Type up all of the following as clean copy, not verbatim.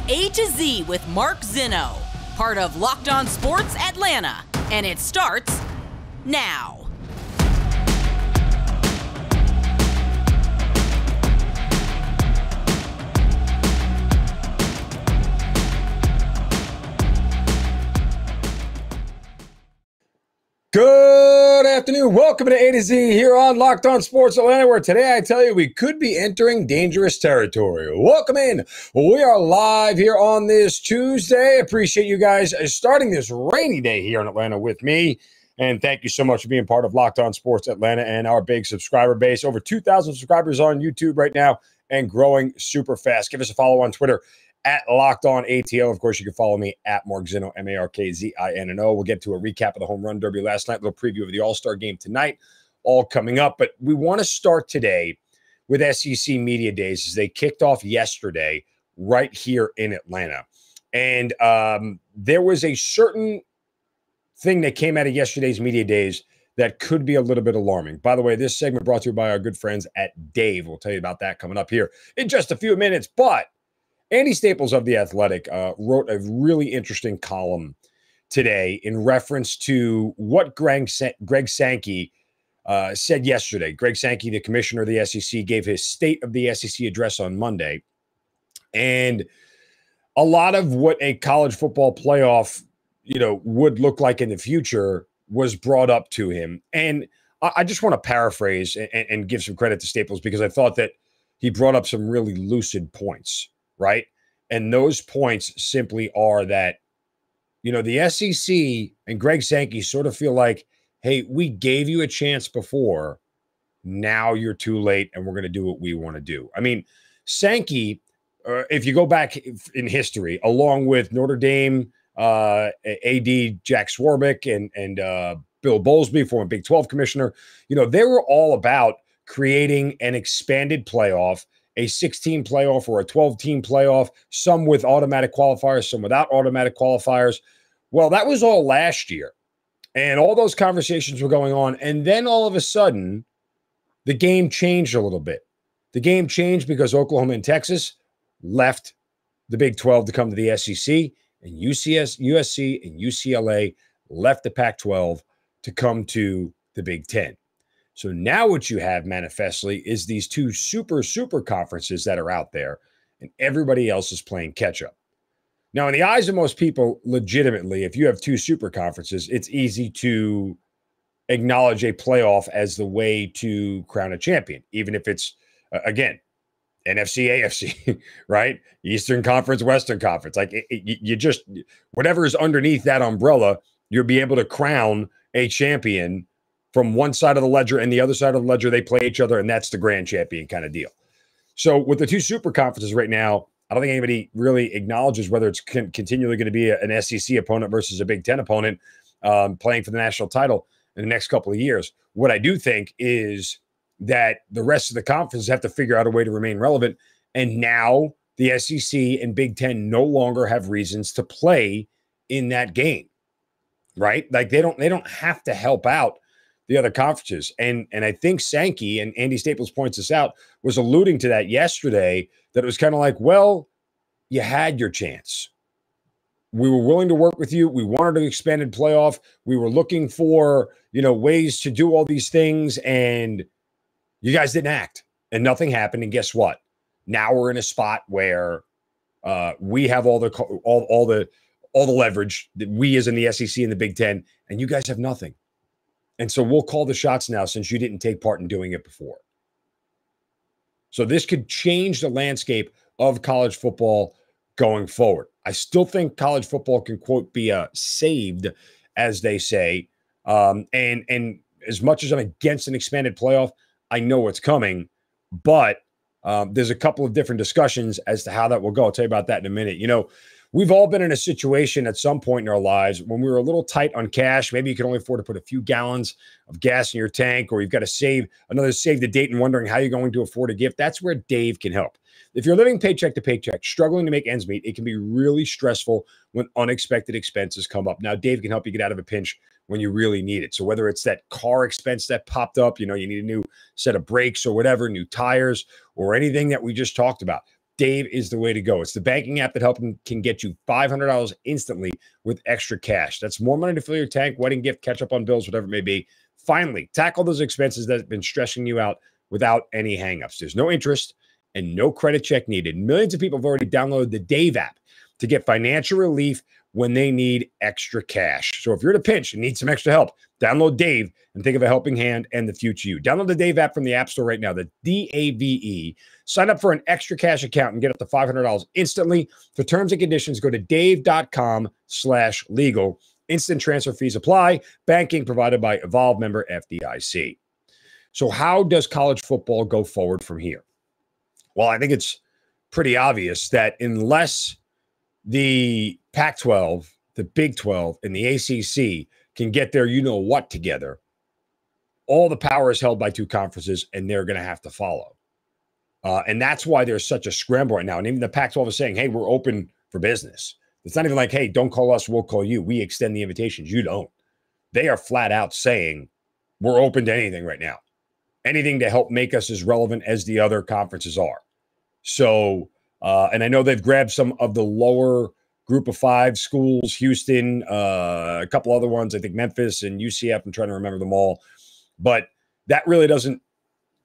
A to Z with Mark Zinno, part of Locked On Sports Atlanta, and it starts now. Good afternoon. Welcome to A to Z here on Locked On Sports Atlanta, where today I tell you we could be entering dangerous territory. Welcome in. We are live here on this Tuesday. Appreciate you guys starting this rainy day here in Atlanta with me. And thank you so much for being part of Locked On Sports Atlanta and our big subscriber base. Over 2,000 subscribers on YouTube right now and growing super fast. Give us a follow on Twitter at Locked On ATL. Of course, you can follow me at Mark Zinno, MarkZinno. We'll get to a recap of the home run derby last night, a little preview of the All-Star game tonight, all coming up. But we want to start today with SEC Media Days as they kicked off yesterday right here in Atlanta. And there was a certain thing that came out of yesterday's Media Days that could be a little bit alarming. By the way, this segment brought to you by our good friends at Dave. We'll tell you about that coming up here in just a few minutes. But Andy Staples of The Athletic wrote a really interesting column today in reference to what Greg Sankey said yesterday. Greg Sankey, the commissioner of the SEC, gave his State of the SEC address on Monday. And a lot of what a college football playoff, would look like in the future was brought up to him. And I just want to paraphrase and give some credit to Staples because I thought that he brought up some really lucid points. Right. And those points simply are that, the SEC and Greg Sankey sort of feel like, hey, we gave you a chance before. Now you're too late and we're going to do what we want to do. I mean, Sankey, if you go back in history, along with Notre Dame, AD Jack Swarbrick and Bill Bowlesby, former Big 12 commissioner, they were all about creating an expanded playoff, a 16 playoff or a 12-team playoff, some with automatic qualifiers, some without automatic qualifiers. Well, that was all last year. And all those conversations were going on. And then all of a sudden, the game changed a little bit. The game changed because Oklahoma and Texas left the Big 12 to come to the SEC, and USC and UCLA left the Pac-12 to come to the Big 10. So now what you have manifestly is these two super conferences that are out there, and everybody else is playing catch up. Now, in the eyes of most people, legitimately, if you have two super conferences, it's easy to acknowledge a playoff as the way to crown a champion, even if it's, again, NFC, AFC, right? Eastern Conference, Western Conference. Like you just, whatever is underneath that umbrella, you'll be able to crown a champion from one side of the ledger and the other side of the ledger, they play each other, and that's the grand champion kind of deal. So with the two super conferences right now, I don't think anybody really acknowledges whether it's continually going to be an SEC opponent versus a Big Ten opponent playing for the national title in the next couple of years. What I do think is that the rest of the conferences have to figure out a way to remain relevant, and now the SEC and Big Ten no longer have reasons to play in that game, right? Like they don't have to help out the other conferences. And I think Sankey, and Andy Staples points this out, was alluding to that yesterday, that it was kind of like, well, you had your chance. We were willing to work with you. We wanted an expanded playoff. We were looking for, ways to do all these things, and you guys didn't act, and nothing happened. And guess what? Now we're in a spot where we have all the leverage that we as in the SEC and the Big Ten, and you guys have nothing. And so we'll call the shots now since you didn't take part in doing it before. So this could change the landscape of college football going forward. I still think college football can, quote, be saved, as they say. And as much as I'm against an expanded playoff, I know it's coming. But there's a couple of different discussions as to how that will go. I'll tell you about that in a minute. We've all been in a situation at some point in our lives when we were a little tight on cash. Maybe you can only afford to put a few gallons of gas in your tank, or you've got to save the date and wondering how you're going to afford a gift. That's where Dave can help. If you're living paycheck to paycheck, struggling to make ends meet, it can be really stressful when unexpected expenses come up. Now, Dave can help you get out of a pinch when you really need it. So whether it's that car expense that popped up, you need a new set of brakes or whatever, new tires, or anything that we just talked about, Dave is the way to go. It's the banking app that can get you $500 instantly with extra cash. That's more money to fill your tank, wedding gift, catch up on bills, whatever it may be. Finally, tackle those expenses that have been stressing you out without any hangups. There's no interest and no credit check needed. Millions of people have already downloaded the Dave app to get financial relief when they need extra cash. So if you're in a pinch and need some extra help, download Dave and think of a helping hand and the future you. Download the Dave app from the App Store right now, the DAVE. Sign up for an extra cash account and get up to $500 instantly. For terms and conditions, go to dave.com/legal. Instant transfer fees apply. Banking provided by Evolve, member FDIC. So how does college football go forward from here? Well, I think it's pretty obvious that unless the Pac-12, the Big 12, and the ACC can get their you-know-what together, all the power is held by two conferences, and they're going to have to follow. And that's why there's such a scramble right now. And even the Pac-12 is saying, hey, we're open for business. It's not even like, hey, don't call us, we'll call you. We extend the invitations. You don't. They are flat out saying we're open to anything right now. Anything to help make us as relevant as the other conferences are. So, and I know they've grabbed some of the lower group of 5 schools, Houston, a couple other ones, I think Memphis and UCF. I'm trying to remember them all. But that really doesn't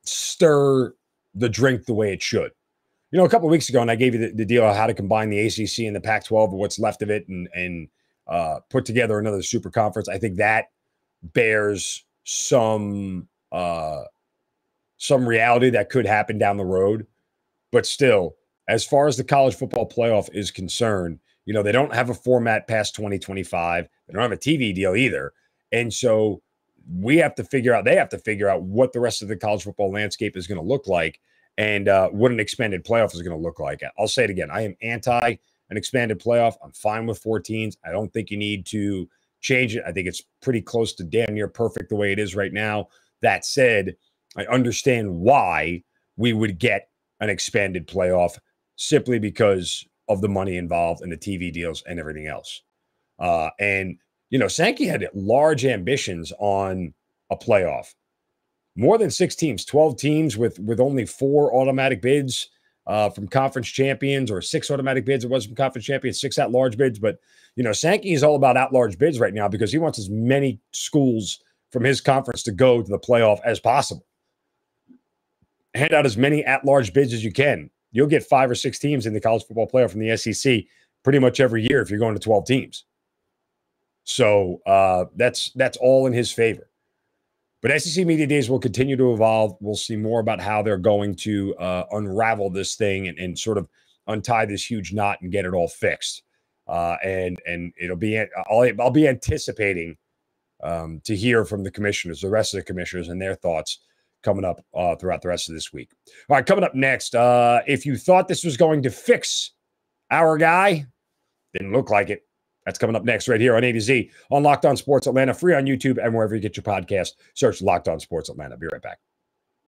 stir the drink the way it should. You know, a couple of weeks ago, and I gave you the deal on how to combine the ACC and the Pac-12 or what's left of it and put together another super conference. I think that bears some reality that could happen down the road. But still, as far as the college football playoff is concerned, you know, they don't have a format past 2025. They don't have a TV deal either. And so they have to figure out what the rest of the college football landscape is going to look like and what an expanded playoff is going to look like. I'll say it again. I am anti an expanded playoff. I'm fine with 4 teams. I don't think you need to change it. I think it's pretty close to damn near perfect the way it is right now. That said, I understand why we would get an expanded playoff simply because of the money involved and the TV deals and everything else. And, you know, Sankey had large ambitions on a playoff. More than 6 teams, 12 teams with only 4 automatic bids from conference champions, or 6 automatic bids. It was from conference champions, 6 at-large bids. But, you know, Sankey is all about at-large bids right now because he wants as many schools from his conference to go to the playoff as possible. Hand out as many at-large bids as you can. You'll get 5 or 6 teams in the college football playoff from the SEC pretty much every year if you're going to 12 teams. So that's all in his favor. But SEC Media Days will continue to evolve. We'll see more about how they're going to unravel this thing and sort of untie this huge knot and get it all fixed. And it'll be I'll be anticipating to hear from the commissioners, the rest of the commissioners, and their thoughts coming up throughout the rest of this week. All right, coming up next, if you thought this was going to fix our guy, didn't look like it. That's coming up next right here on A to Z on Locked On Sports Atlanta, free on YouTube and wherever you get your podcast. Search Locked On Sports Atlanta. Be right back.